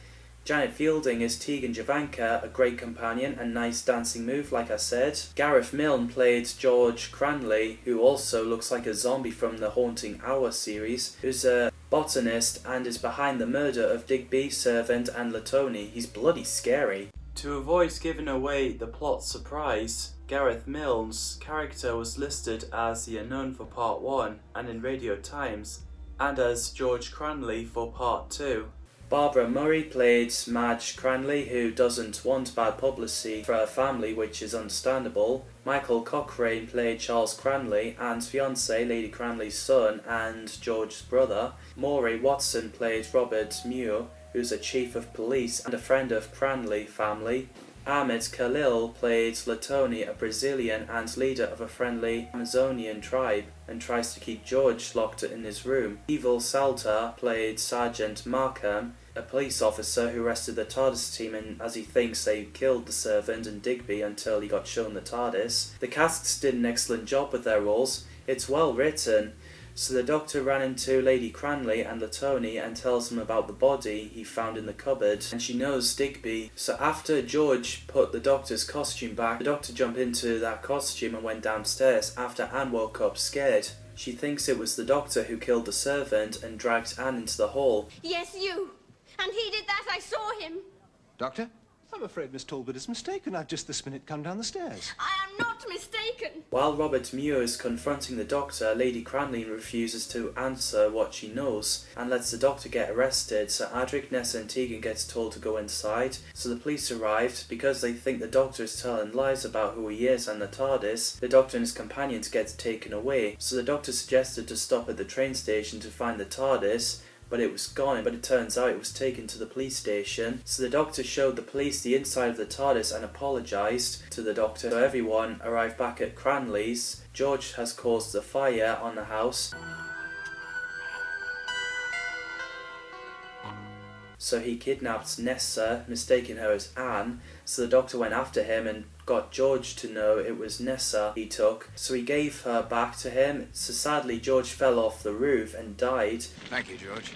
Janet Fielding is Tegan Javanka, a great companion and nice dancing move, like I said. Gareth Milne played George Cranley, who also looks like a zombie from the Haunting Hour series, who's a botanist and is behind the murder of Digby, Servant and Latoni. He's bloody scary. To avoid giving away the plot surprise, Gareth Milne's character was listed as the unknown for part 1 and in Radio Times, and as George Cranley for part 2. Barbara Murray played Madge Cranley, who doesn't want bad publicity for her family, which is understandable. Michael Cochrane played Charles Cranley, Anne's fiancé, Lady Cranley's son, and George's brother. Maury Watson played Robert Muir, who's a chief of police and a friend of Cranley family. Ahmed Khalil played Latoni, a Brazilian and leader of a friendly Amazonian tribe, and tries to keep George locked in his room. Evil Salter played Sergeant Markham, a police officer who arrested the TARDIS team as he thinks they killed the Servant and Digby until he got shown the TARDIS. The casts did an excellent job with their roles. It's well written. So the Doctor ran into Lady Cranley and Latoni and tells them about the body he found in the cupboard, and she knows Digby. So after George put the Doctor's costume back, the Doctor jumped into that costume and went downstairs after Anne woke up scared. She thinks it was the Doctor who killed the Servant and dragged Anne into the hall. Yes, you. And he did that. I saw him. Doctor? I'm afraid Miss Talbot is mistaken. I've just this minute come down the stairs. I am not mistaken. While Robert Muir is confronting the Doctor, Lady Cranley refuses to answer what she knows and lets the Doctor get arrested, so Adric, Nessa and Tegan gets told to go inside. So the police arrived. Because they think the Doctor is telling lies about who he is and the TARDIS, the Doctor and his companions get taken away. So the Doctor suggested to stop at the train station to find the TARDIS, but it was gone, but it turns out it was taken to the police station. So the Doctor showed the police the inside of the TARDIS and apologised to the Doctor. So everyone arrived back at Cranley's. George has caused a fire on the house, so he kidnapped Nessa, mistaking her as Anne. So the Doctor went after him and got George to know it was Nessa he took, so he gave her back to him. So sadly George fell off the roof and died. Thank you, George.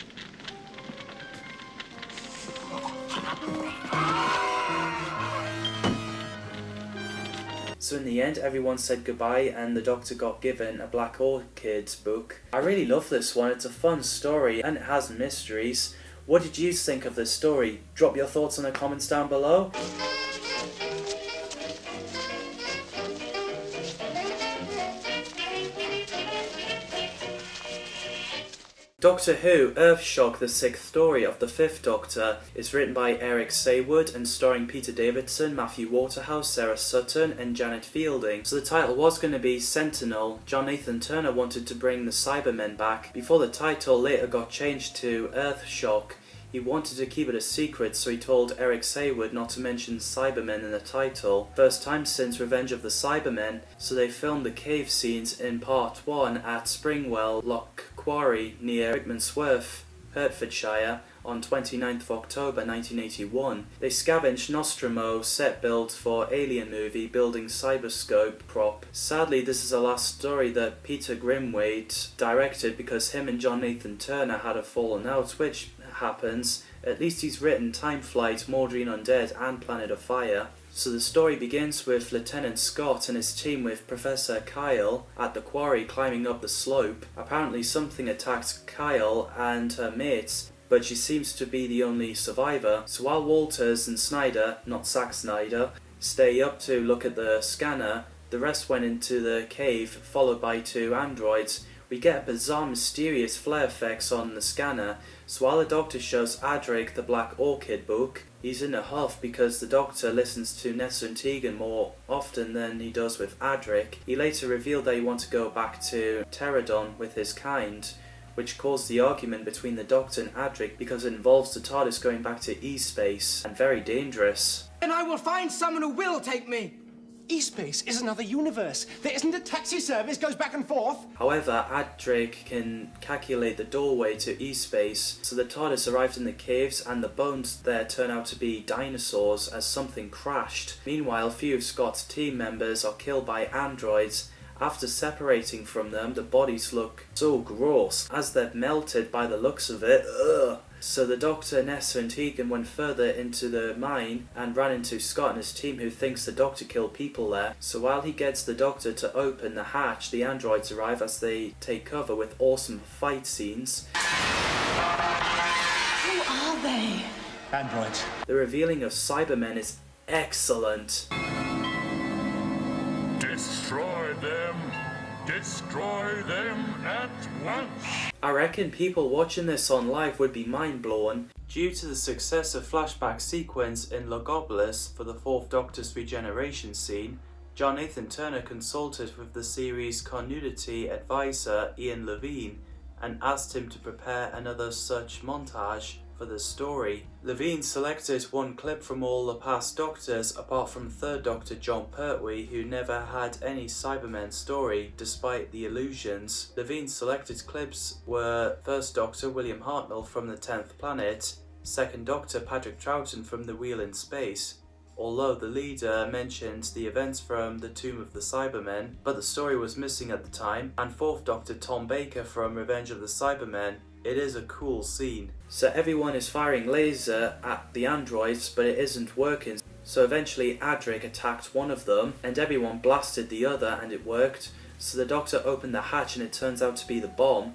So in the end everyone said goodbye and the Doctor got given a Black Orchid book. I really love this one. It's a fun story and it has mysteries. What did you think of this story? Drop your thoughts in the comments down below. Doctor Who Earthshock, the sixth story of the Fifth Doctor, is written by Eric Saywood and starring Peter Davidson, Matthew Waterhouse, Sarah Sutton and Janet Fielding. So the title was going to be Sentinel. John Nathan Turner wanted to bring the Cybermen back before the title later got changed to Earthshock. He wanted to keep it a secret, so he told Eric Saywood not to mention Cybermen in the title. First time since Revenge of the Cybermen, so they filmed the cave scenes in part 1 at Springwell Loch Quarry near Rickmansworth, Hertfordshire, on 29th of October 1981. They scavenged Nostromo set built for Alien movie building Cyberscope prop. Sadly, this is the last story that Peter Grimwade directed because him and John Nathan Turner had a fallen out, which happens. At least he's written Time Flight, Mordreen Undead and Planet of Fire. So the story begins with Lieutenant Scott and his team with Professor Kyle at the quarry climbing up the slope. Apparently something attacked Kyle and her mates, but she seems to be the only survivor. So while Walters and Snyder, not Zack Snyder, stay up to look at the scanner, the rest went into the cave, followed by 2 androids. We get bizarre mysterious flare effects on the scanner, so while the Doctor shows Adric the Black Orchid book, he's in a huff because the Doctor listens to Nessa and Tegan more often than he does with Adric. He later revealed that he wants to go back to Pterodon with his kind, which caused the argument between the Doctor and Adric because it involves the TARDIS going back to E-space, and very dangerous. And I will find someone who will take me! E-space is another universe. There isn't a taxi service goes back and forth. However, Adric can calculate the doorway to E-space, so the TARDIS arrived in the caves and the bones there turn out to be dinosaurs as something crashed. Meanwhile, a few of Scott's team members are killed by androids. After separating from them, the bodies look so gross, as they're melted by the looks of it. Ugh. So the Doctor, Nessa and Tegan went further into the mine and ran into Scott and his team, who thinks the Doctor killed people there. So while he gets the Doctor to open the hatch, the androids arrive as they take cover with awesome fight scenes. Who are they? Androids. The revealing of Cybermen is excellent. Destroy them! Destroy them at once! I reckon people watching this on live would be mind blown. Due to the success of flashback sequence in Logopolis for the 4th Doctor's regeneration scene, John Nathan Turner consulted with the series' continuity advisor Ian Levine and asked him to prepare another such montage for the story. Levine selected one clip from all the past Doctors apart from 3rd Doctor John Pertwee, who never had any Cybermen story despite the illusions. Levine's selected clips were 1st Doctor William Hartnell from the 10th Planet, 2nd Doctor Patrick Troughton from The Wheel in Space, although the leader mentioned the events from the Tomb of the Cybermen, but the story was missing at the time, and 4th Doctor Tom Baker from Revenge of the Cybermen. It is a cool scene. So everyone is firing laser at the androids, but it isn't working. So eventually Adric attacked one of them, and everyone blasted the other, and it worked. So the Doctor opened the hatch, and it turns out to be the bomb.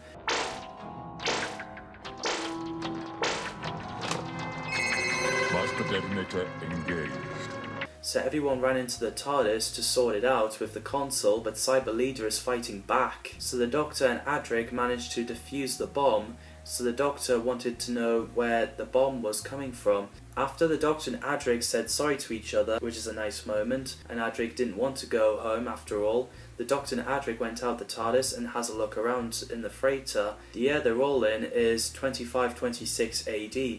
Master detonator engaged. So everyone ran into the TARDIS to sort it out with the console, but Cyber Leader is fighting back. So the Doctor and Adric managed to defuse the bomb, so the Doctor wanted to know where the bomb was coming from. After the Doctor and Adric said sorry to each other, which is a nice moment, and Adric didn't want to go home after all, the Doctor and Adric went out the TARDIS and has a look around in the freighter. The year they're all in is 2526 AD.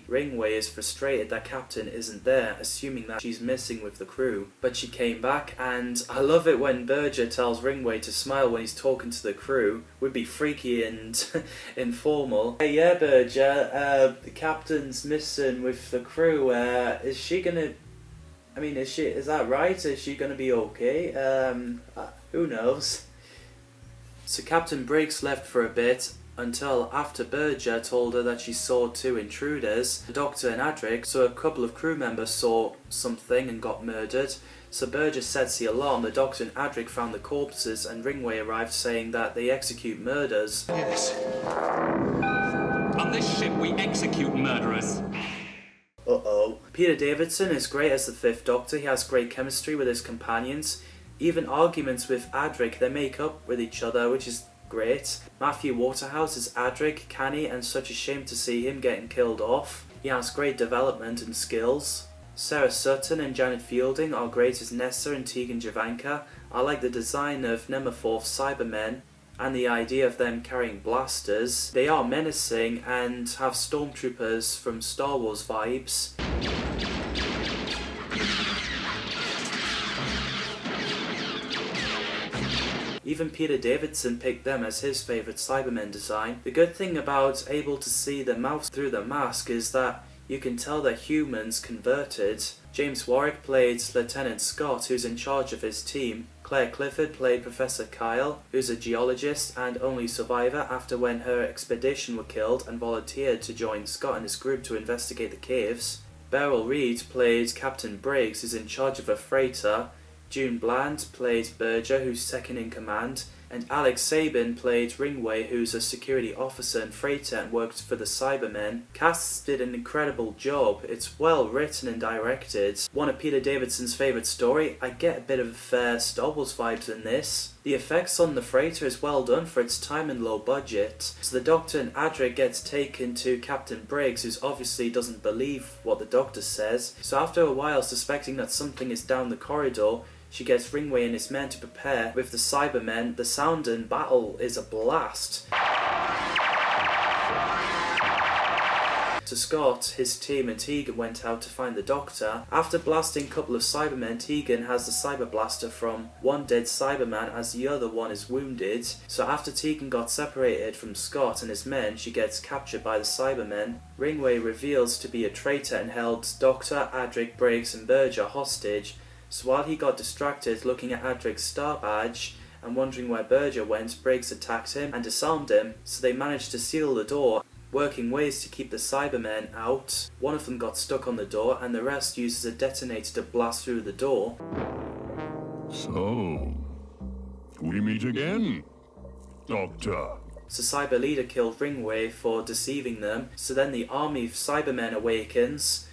Ringway is frustrated that Captain isn't there, assuming that she's missing with the crew. But she came back, and I love it when Berger tells Ringway to smile when he's talking to the crew. Would be freaky and informal. Hey, yeah, Berger, the Captain's missing with the crew. Is she gonna... I mean, is that right? Is she gonna be okay? Who knows? So Captain Briggs left for a bit until after Berger told her that she saw 2 intruders, the Doctor and Adric, so a couple of crew members saw something and got murdered. So Berger sets the alarm, the Doctor and Adric found the corpses, and Ringway arrived saying that they execute murders. Yes. On this ship, we execute murderers. Uh-oh. Peter Davidson is great as the Fifth Doctor. He has great chemistry with his companions. Even arguments with Adric, they make up with each other, which is great. Matthew Waterhouse is Adric, canny, and such a shame to see him getting killed off. He has great development and skills. Sarah Sutton and Janet Fielding are great as Nessa and Tegan Javanka. I like the design of Nemaforth's Cybermen and the idea of them carrying blasters. They are menacing and have stormtroopers from Star Wars vibes. Even Peter Davidson picked them as his favourite Cybermen design. The good thing about able to see their mouths through the mask is that you can tell they're humans converted. James Warwick played Lieutenant Scott, who's in charge of his team. Claire Clifford played Professor Kyle, who's a geologist and only survivor after when her expedition were killed and volunteered to join Scott and his group to investigate the caves. Beryl Reid played Captain Briggs, who's in charge of a freighter. June Bland played Berger, who's second in command, and Alex Sabin played Ringway, who's a security officer and freighter and worked for the Cybermen. Casts did an incredible job. It's well written and directed. One of Peter Davidson's favourite story. I get a bit of Star Wars vibes in this. The effects on the freighter is well done for its time and low budget. So the Doctor and Adric gets taken to Captain Briggs, who obviously doesn't believe what the Doctor says. So after a while, suspecting that something is down the corridor, she gets Ringway and his men to prepare with the Cybermen. The sound and battle is a blast. To Scott, his team and Tegan went out to find the Doctor. After blasting a couple of Cybermen, Tegan has the Cyber Blaster from one dead Cyberman as the other one is wounded. So after Tegan got separated from Scott and his men, she gets captured by the Cybermen. Ringway reveals to be a traitor and held Doctor, Adric, Briggs and Berger hostage. So while he got distracted looking at Adric's star badge and wondering where Berger went, Briggs attacked him and disarmed him, so they managed to seal the door, working ways to keep the Cybermen out. One of them got stuck on the door and the rest uses a detonator to blast through the door. So, we meet again, Doctor. So Cyber Leader killed Ringway for deceiving them, so then the army of Cybermen awakens.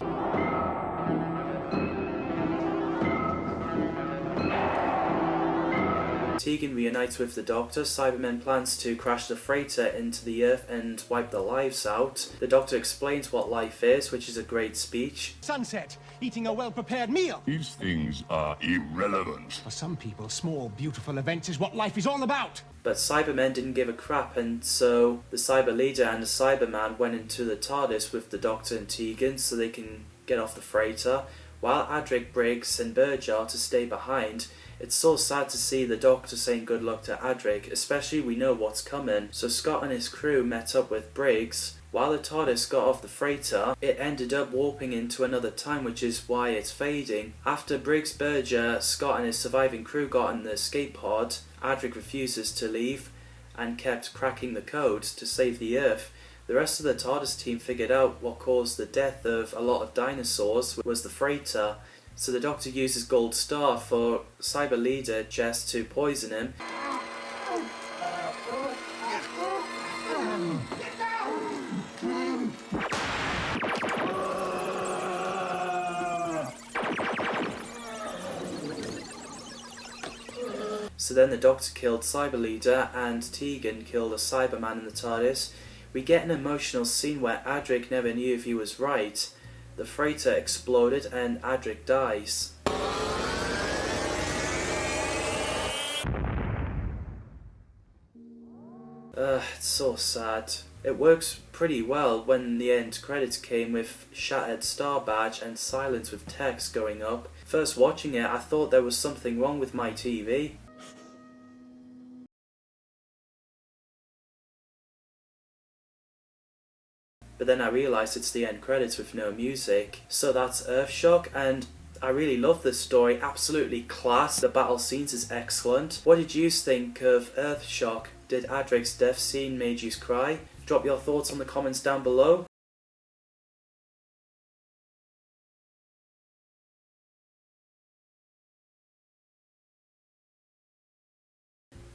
Tegan reunites with the Doctor. Cybermen plans to crash the freighter into the Earth and wipe their lives out. The Doctor explains what life is, which is a great speech. Sunset, eating a well-prepared meal. These things are irrelevant. For some people, small, beautiful events is what life is all about. But Cybermen didn't give a crap, and so the Cyber Leader and the Cyberman went into the TARDIS with the Doctor and Tegan so they can get off the freighter, while Adric, Briggs and Berger are to stay behind. It's so sad to see the Doctor saying good luck to Adric, especially we know what's coming. So Scott and his crew met up with Briggs. While the TARDIS got off the freighter, it ended up warping into another time, which is why it's fading. After Briggs, Berger, Scott and his surviving crew got in the escape pod, Adric refuses to leave and kept cracking the code to save the Earth. The rest of the TARDIS team figured out what caused the death of a lot of dinosaurs was the freighter. So the Doctor uses Gold Star for Cyber Leader Jess to poison him. So then the Doctor killed Cyber Leader and Tegan killed a Cyberman in the TARDIS. We get an emotional scene where Adric never knew if he was right. The freighter exploded and Adric dies. It's so sad. It works pretty well when the end credits came with shattered star badge and silence with text going up. First watching it, I thought there was something wrong with my TV. But then I realised it's the end credits with no music. So that's Earthshock, and I really love this story. Absolutely class. The battle scenes is excellent. What did you think of Earthshock? Did Adric's death scene made you cry? Drop your thoughts on the comments down below.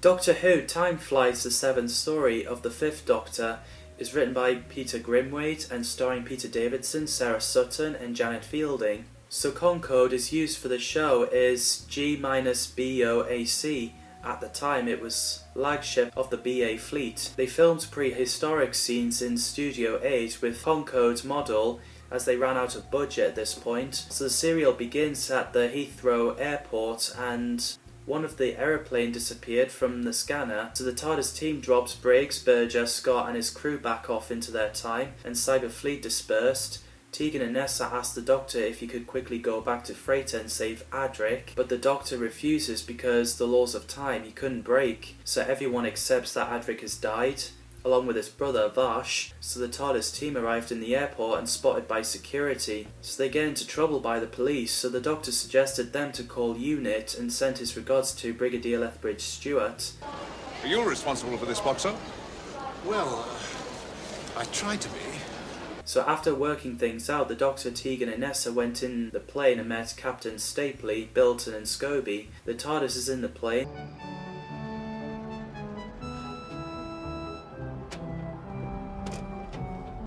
Doctor Who Time Flies, the seventh story of the Fifth Doctor. is written by Peter Grimwade and starring Peter Davidson, Sarah Sutton and Janet Fielding. So Concorde is used for the show is G-BOAC. At the time it was flagship of the BA fleet. They filmed prehistoric scenes in Studio 8 with Concorde's model as they ran out of budget at this point. So the serial begins at the Heathrow airport and one of the aeroplane disappeared from the scanner, so the TARDIS team drops Briggs, Berger, Scott and his crew back off into their time, and Cyberfleet dispersed. Tegan and Nessa ask the Doctor if he could quickly go back to Freighter and save Adric, but the Doctor refuses because the laws of time he couldn't break, so everyone accepts that Adric has died, along with his brother Vash, so the TARDIS team arrived in the airport and spotted by security. So they get into trouble by the police, so the Doctor suggested them to call UNIT and sent his regards to Brigadier Lethbridge Stewart. Are you responsible for this, Boxer? Well, I tried to be. So after working things out, the Doctor, Tegan and Nessa went in the plane and met Captain Stapley, Bilton and Scobie. The TARDIS is in the plane.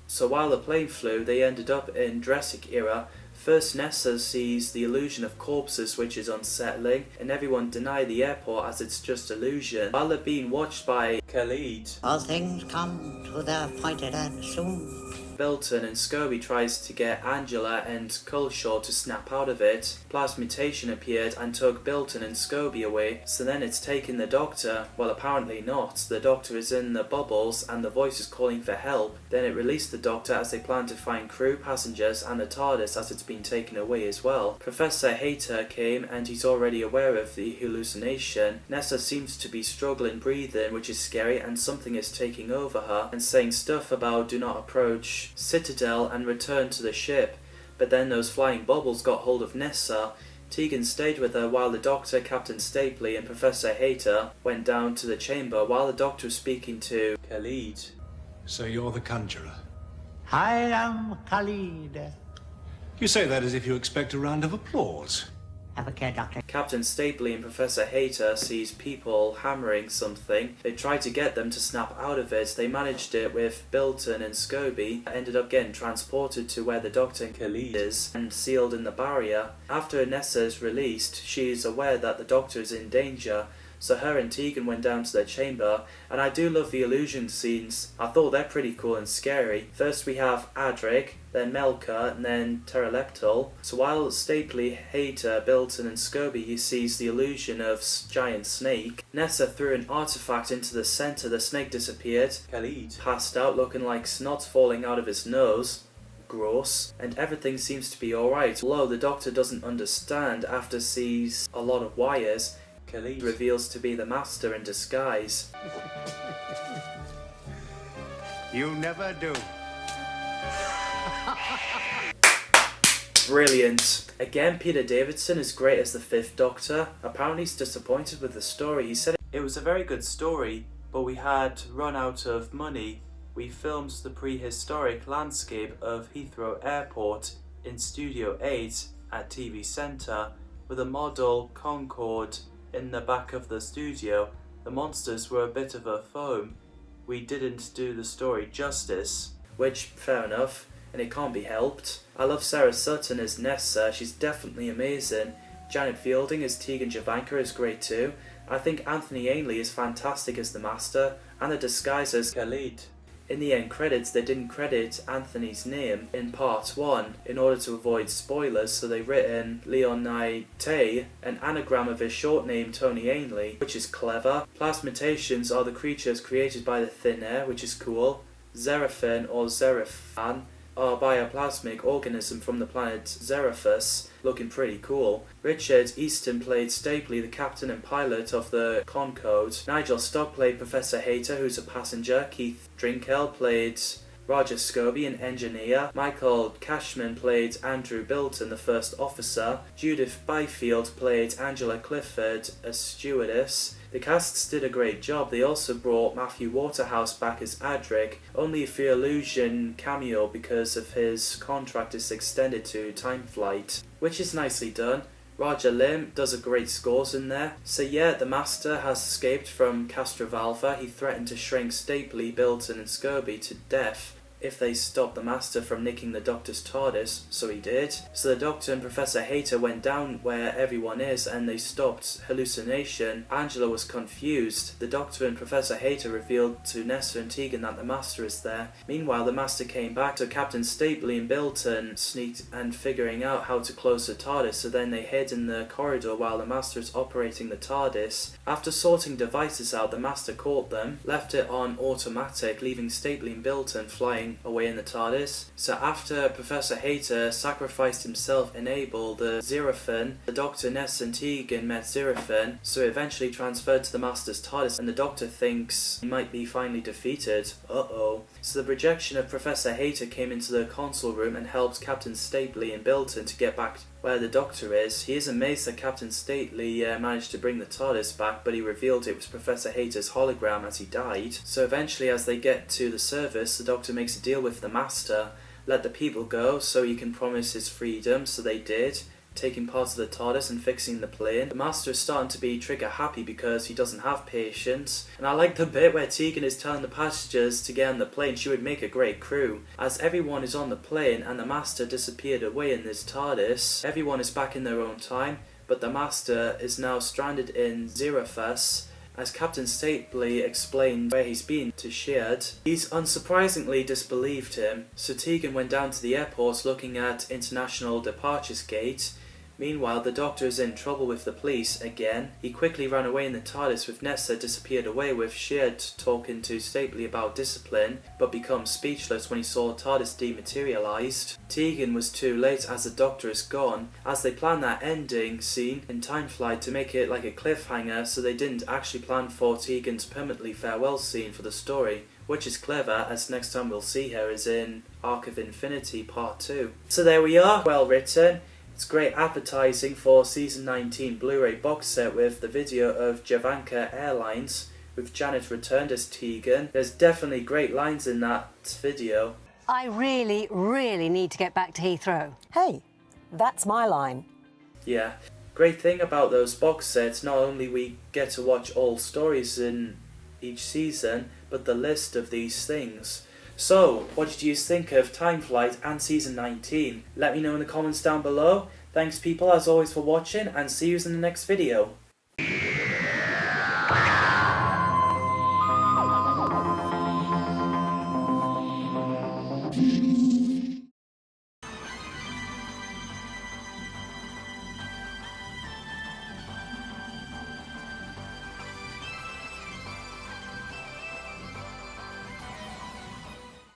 So while the plane flew, they ended up in Jurassic era. First Nessa sees the illusion of corpses, which is unsettling, and everyone deny the airport as it's just illusion. While they're being watched by Khalid, all things come to their appointed end soon. Bilton and Scobie tries to get Angela and Culshaw to snap out of it. Plasmutation appeared and took Bilton and Scobie away, so then it's taken the Doctor. Well, apparently not. The Doctor is in the bubbles and the voice is calling for help. Then it released the Doctor as they plan to find crew, passengers and the TARDIS as it's been taken away as well. Professor Hayter came and he's already aware of the hallucination. Nessa seems to be struggling breathing, which is scary, and something is taking over her and saying stuff about do not approach Citadel and return to the ship. But then those flying bubbles got hold of Nessa. Tegan stayed with her while the Doctor, Captain Stapley and Professor Hayter went down to the chamber while the Doctor was speaking to Khalid. So you're the conjurer? I am Khalid. You say that as if you expect a round of applause. Have a care, Doctor. Captain Stapley and Professor Hayter sees people hammering something. They try to get them to snap out of it. They managed it with Bilton and Scobie. Ended up getting transported to where the Doctor and Khalid is and sealed in the barrier. After Nessa is released, she is aware that the Doctor is in danger. So her and Tegan went down to their chamber, and I do love the illusion scenes. I thought they're pretty cool and scary. First we have Adric, then Melka, and then Pteroleptal. So while Stapley, Hayter, Bilton and Scobie he sees the illusion of giant snake, Nessa threw an artifact into the centre, the snake disappeared. Khalid passed out looking like snot falling out of his nose. Gross. And everything seems to be alright, although the Doctor doesn't understand after sees a lot of wires. Khalid reveals to be the Master in disguise. You never do. Brilliant. Again, Peter Davidson is great as the Fifth Doctor. Apparently he's disappointed with the story. He said it was a very good story, but we had run out of money. We filmed the prehistoric landscape of Heathrow Airport in Studio 8 at TV Centre with a model Concorde in the back of the studio. The monsters were a bit of a foam. We didn't do the story justice, which, fair enough, and it can't be helped. I love Sarah Sutton as Nessa, she's definitely amazing. Janet Fielding as Tegan Jovanka is great too. I think Anthony Ainley is fantastic as the Master, and the disguise as Khalid. In the end credits, they didn't credit Anthony's name in part 1 in order to avoid spoilers, so they've written Leonite, an anagram of his short name Tony Ainley, which is clever. Plasmutations are the creatures created by the thin air, which is cool. Zerafin or Zerafan are a bioplasmic organism from the planet Zeraphus, looking pretty cool. Richard Easton played Stapley, the captain and pilot of the Concorde. Nigel Stock played Professor Hayter, who's a passenger. Keith Drinkel played Roger Scobie, an engineer. Michael Cashman played Andrew Bilton, the first officer. Judith Byfield played Angela Clifford, a stewardess. The casts did a great job. They also brought Matthew Waterhouse back as Adric, only for Illusion cameo because of his contract is extended to Time Flight, which is nicely done. Roger Lim does a great scores in there. So yeah, the Master has escaped from Castrovalva. He threatened to shrink Stapley, Bilton and Scobie to death if they stopped the Master from nicking the Doctor's TARDIS, so he did. So the Doctor and Professor Hayter went down where everyone is and they stopped hallucination. Angela was confused. The Doctor and Professor Hayter revealed to Nessa and Tegan that the Master is there. Meanwhile, the Master came back, so Captain Stapley and Bilton sneaked and figuring out how to close the TARDIS, so then they hid in the corridor while the Master is operating the TARDIS. After sorting devices out, the Master caught them, left it on automatic, leaving Stapley and Bilton flying away in the TARDIS. So after Professor Hayter sacrificed himself enabled the Xerophon, the Doctor, Ness and Tegan met Xerophon, so eventually transferred to the Master's TARDIS, and the Doctor thinks he might be finally defeated. Uh-oh. So the projection of Professor Hayter came into the console room and helped Captain Stapley and Bilton to get back where the Doctor is. He is amazed that Captain Stapley managed to bring the TARDIS back, but he revealed it was Professor Hayter's hologram as he died. So eventually, as they get to the service, the Doctor makes a deal with the Master. Let the people go so he can promise his freedom, so they did, taking parts of the TARDIS and fixing the plane. The Master is starting to be trigger happy because he doesn't have patience. And I like the bit where Tegan is telling the passengers to get on the plane. She would make a great crew. As everyone is on the plane and the Master disappeared away in this TARDIS, everyone is back in their own time, but the Master is now stranded in Xerophas. As Captain Stapley explained where he's been to Sheard, he's unsurprisingly disbelieved him, so Tegan went down to the airport looking at International Departures Gate. Meanwhile, the Doctor is in trouble with the police again. He quickly ran away in the TARDIS with Nessa disappeared away with Sheard talking to Stapley about discipline, but becomes speechless when he saw TARDIS dematerialised. Tegan was too late as the Doctor is gone, as they planned that ending scene in Time Flight to make it like a cliffhanger, so they didn't actually plan for Tegan's permanently farewell scene for the story, which is clever, as next time we'll see her is in Arc of Infinity Part 2. So there we are, well written. It's great advertising for Season 19 Blu-ray box set with the video of Javanka Airlines, with Janet returned as Tegan. There's definitely great lines in that video. I really, really need to get back to Heathrow. Hey, that's my line. Yeah. Great thing about those box sets, not only we get to watch all stories in each season, but the list of these things. So, what did you think of Time Flight and Season 19? Let me know in the comments down below. Thanks people as always for watching, and see you in the next video.